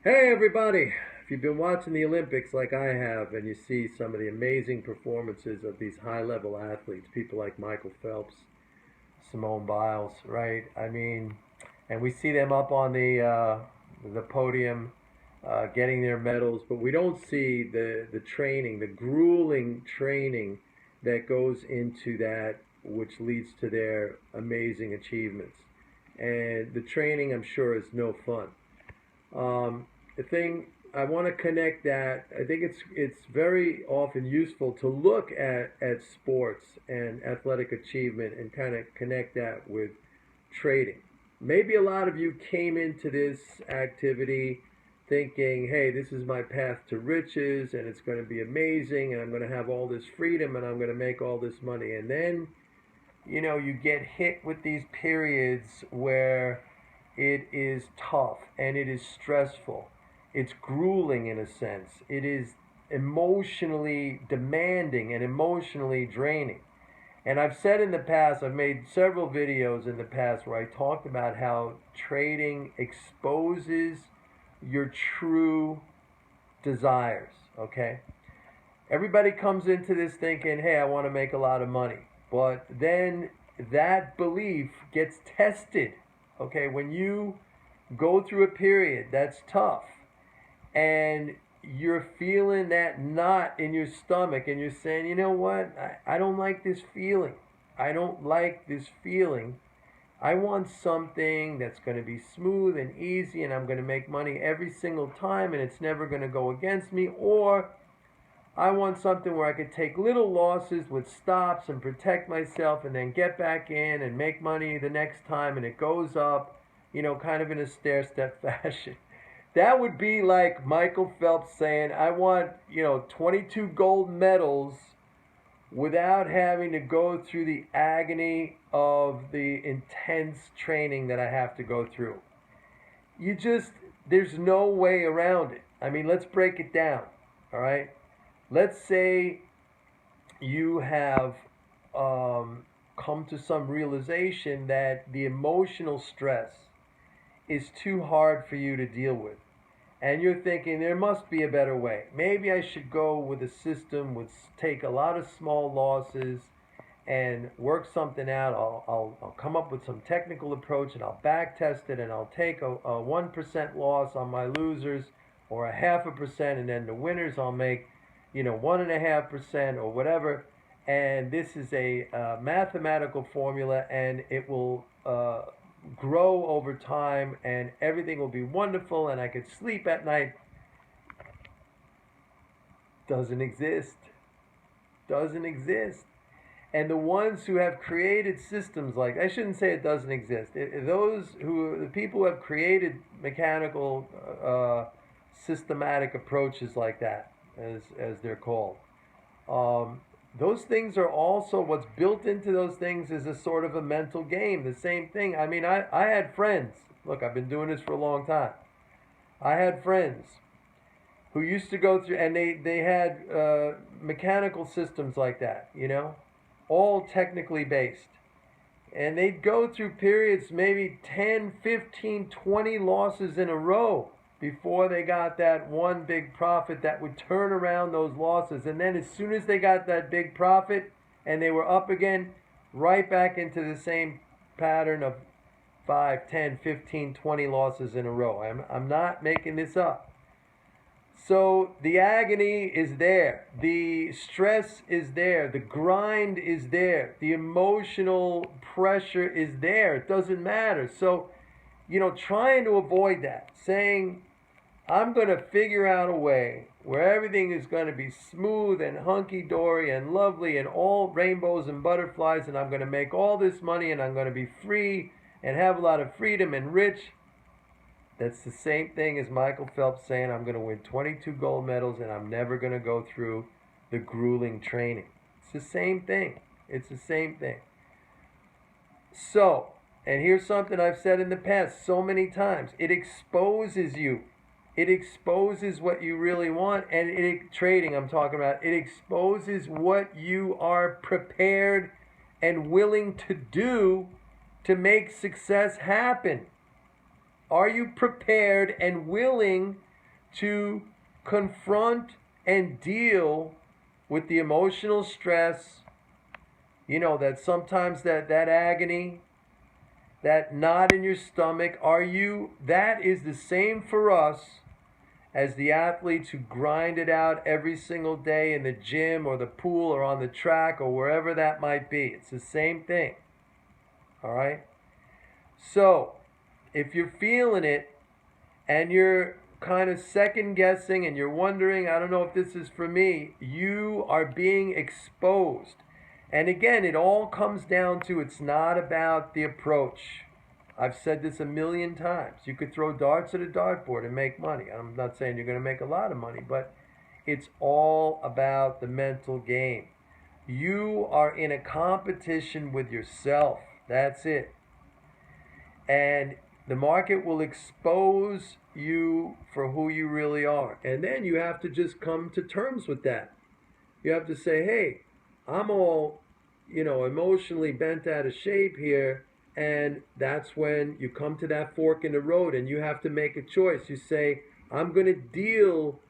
Hey everybody! If you've been watching the Olympics like I have and you see some of the amazing performances of these high level athletes, people like Michael Phelps, Simone Biles, right? I mean, and we see them up on the podium getting their medals, but we don't see the training, the grueling training that goes into that, which leads to their amazing achievements. And the training, I'm sure, is no fun. The thing I want to connect that I think it's very often useful to look at sports and athletic achievement and kind of connect that with trading. Maybe a lot of you came into this activity thinking, hey, this is my path to riches and it's going to be amazing and I'm going to have all this freedom and I'm going to make all this money. And then, you get hit with these periods where it is tough and it is stressful. It's grueling in a sense. It is emotionally demanding and emotionally draining. And I've said in the past, I've made several videos in the past where I talked about how trading exposes your true desires, okay? Everybody comes into this thinking, hey, I want to make a lot of money. But then that belief gets tested, okay? When you go through a period that's tough and you're feeling that knot in your stomach and you're saying, you know what? I don't like this feeling. I don't like this feeling. I want something that's going to be smooth and easy and I'm going to make money every single time and it's never going to go against me. Or I want something where I could take little losses with stops and protect myself and then get back in and make money the next time and it goes up, kind of in a stair step fashion. That would be like Michael Phelps saying, I want, 22 gold medals without having to go through the agony of the intense training that I have to go through. There's no way around it. I mean, let's break it down, all right? Let's say you have come to some realization that the emotional stress is too hard for you to deal with. And you're thinking there must be a better way. Maybe I should go with a system with take a lot of small losses and work something out. I'll come up with some technical approach and I'll back test it and I'll take a 1% loss on my losers or a 0.5%, and then the winners I'll make 1.5% or whatever. And this is a mathematical formula and it will grow over time and everything will be wonderful and I could sleep at night. Doesn't exist. Doesn't exist. And the ones who have created systems like, I shouldn't say it doesn't exist. The people who have created mechanical, systematic approaches like that, as they're called, those things are also what's built into those things is a sort of a mental game. The same thing. I mean, I had friends. Look, I've been doing this for a long time. I had friends who used to go through, and they had mechanical systems like that, all technically based. And they'd go through periods, maybe 10, 15, 20 losses in a row before they got that one big profit that would turn around those losses. And then as soon as they got that big profit and they were up again, right back into the same pattern of 5, 10, 15, 20 losses in a row. I'm not making this up. So the agony is there, the stress is there, the grind is there, the emotional pressure is there. It doesn't matter. So, trying to avoid that, saying, I'm going to figure out a way where everything is going to be smooth and hunky-dory and lovely and all rainbows and butterflies and I'm going to make all this money and I'm going to be free and have a lot of freedom and rich. That's the same thing as Michael Phelps saying, I'm going to win 22 gold medals and I'm never going to go through the grueling training. It's the same thing. It's the same thing. So, and here's something I've said in the past so many times. It exposes you. It exposes what you really want. And trading, I'm talking about, it exposes what you are prepared and willing to do to make success happen. Are you prepared and willing to confront and deal with the emotional stress, that sometimes that agony, that knot in your stomach. That is the same for us as the athletes who grind it out every single day in the gym or the pool or on the track or wherever that might be. It's the same thing. All right? So, if you're feeling it and you're kind of second guessing and you're wondering, I don't know if this is for me, you are being exposed. And again, it all comes down to, it's not about the approach. I've said this a million times. You could throw darts at a dartboard and make money. I'm not saying you're going to make a lot of money, but it's all about the mental game. You are in a competition with yourself. That's it. And the market will expose you for who you really are. And then you have to just come to terms with that. You have to say, hey, I'm all, emotionally bent out of shape here. And that's when you come to that fork in the road and you have to make a choice. You say, I'm going to deal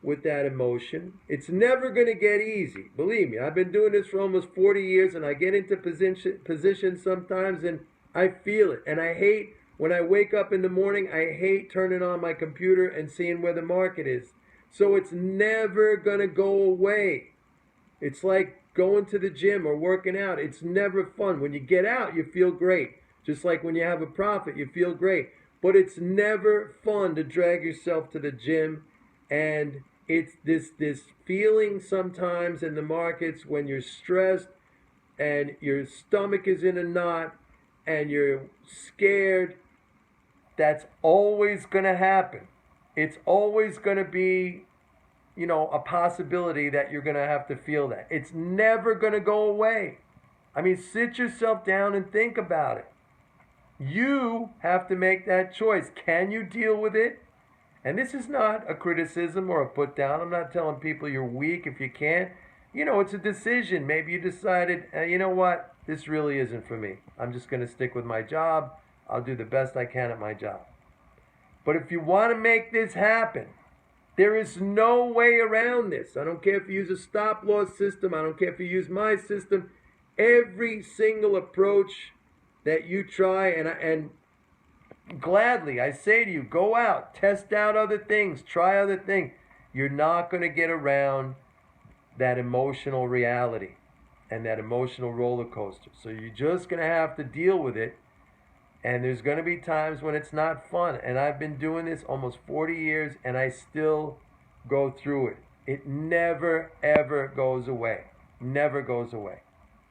with that emotion. It's never going to get easy. Believe me, I've been doing this for almost 40 years and I get into positions sometimes and I feel it. And I hate, when I wake up in the morning, I hate turning on my computer and seeing where the market is. So it's never going to go away. It's like going to the gym or working out. It's never fun. When you get out, you feel great. Just like when you have a profit, you feel great. But it's never fun to drag yourself to the gym. And it's this feeling sometimes in the markets when you're stressed and your stomach is in a knot and you're scared. That's always going to happen. It's always going to be a possibility that you're going to have to feel that. It's never going to go away. I mean, sit yourself down and think about it. You have to make that choice. Can you deal with it? And this is not a criticism or a put down. I'm not telling people you're weak if you can't. It's a decision. Maybe you decided, you know what? This really isn't for me. I'm just going to stick with my job. I'll do the best I can at my job. But if you want to make this happen, there is no way around this. I don't care if you use a stop-loss system. I don't care if you use my system. Every single approach that you try, and gladly, I say to you, go out, test out other things, try other things. You're not going to get around that emotional reality and that emotional roller coaster. So you're just going to have to deal with it. And there's going to be times when it's not fun. And I've been doing this almost 40 years, and I still go through it. It never, ever goes away. Never goes away.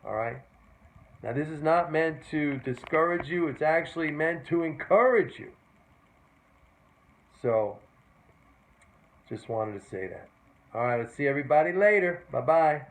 All right? Now, this is not meant to discourage you. It's actually meant to encourage you. So, just wanted to say that. All right, I'll see everybody later. Bye-bye.